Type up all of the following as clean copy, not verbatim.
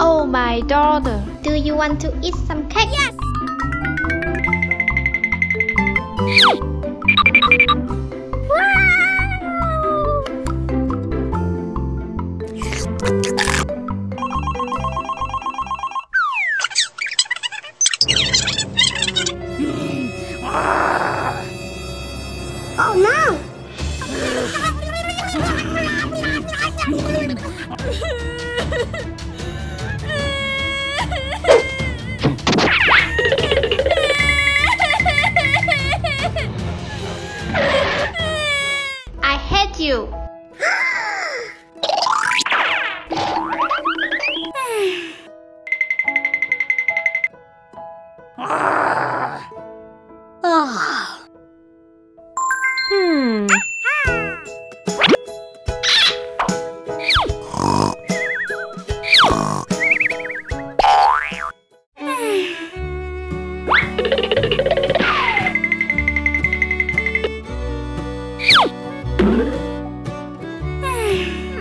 Oh, my daughter, do you want to eat some cake? Yes! Oh no! I hate you.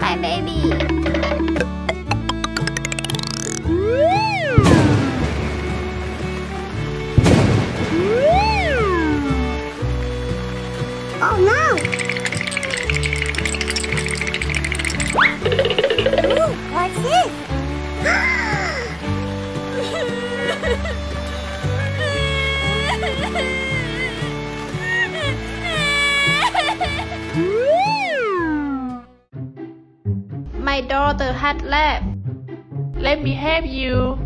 My baby. Oh no! Ooh, what's this? My daughter had left. Let me help you.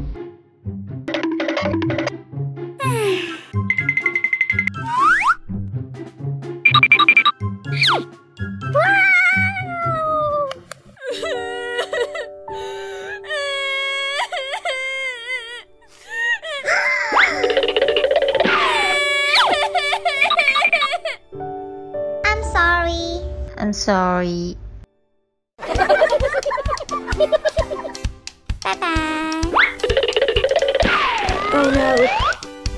I'm sorry. I'm sorry. Bye-bye. Oh no.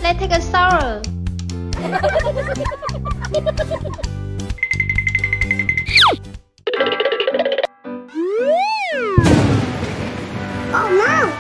Let's take a shower. Oh no.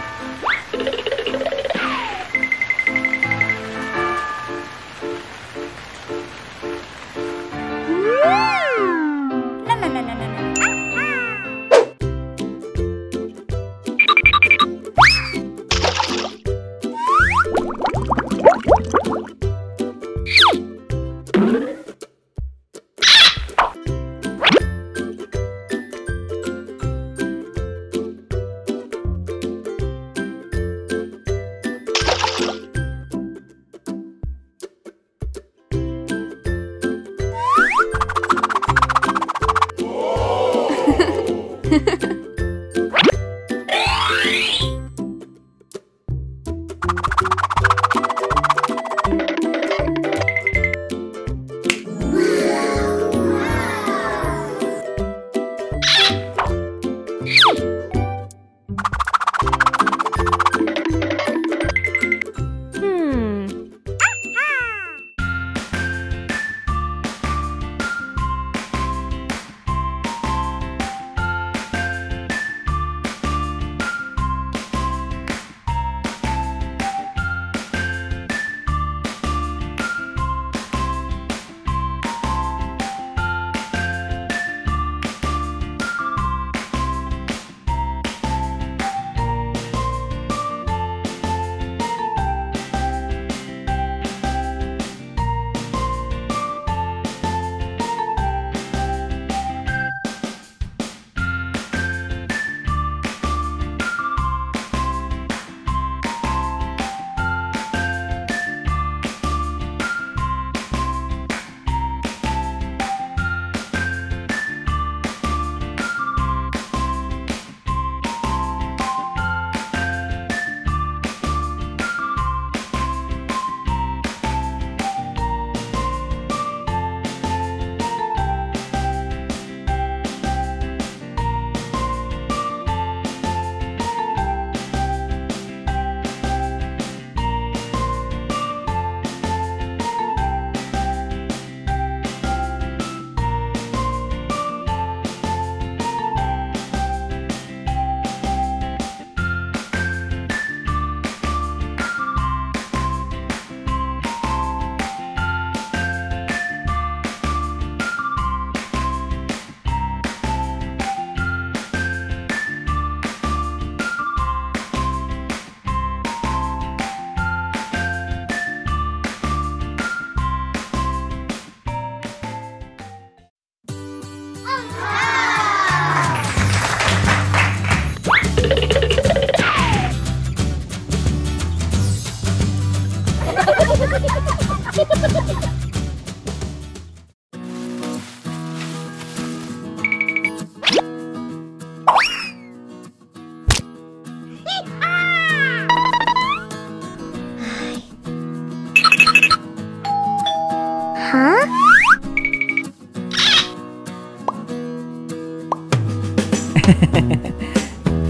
Huh?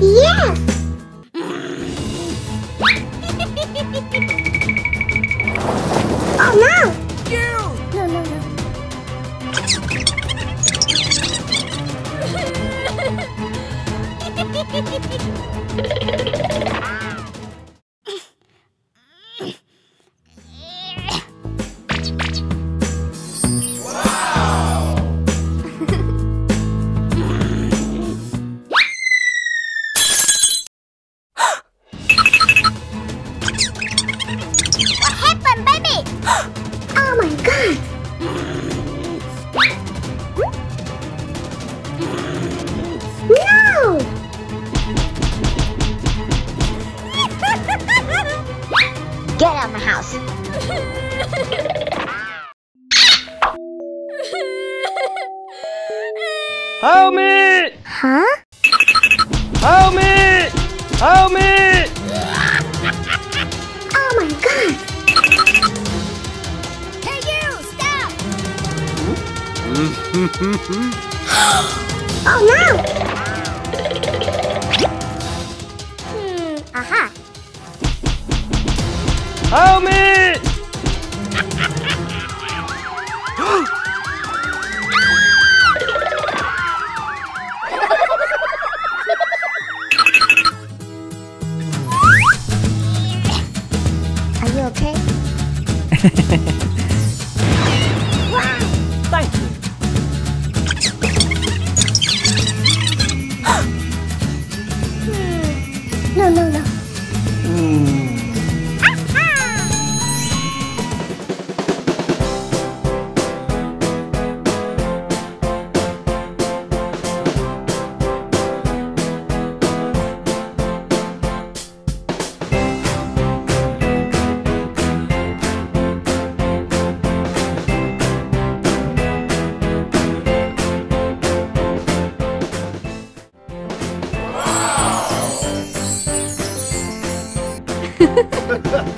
Yes! Oh no! No, no, no. What happened, baby? Oh my god! No! Get out of my house! Help me! Huh? Help me! Help me! Oh my god! Hey you! Stop! Oh no! Aha! Help me! Are you okay? Thank you. No, no, no. Ha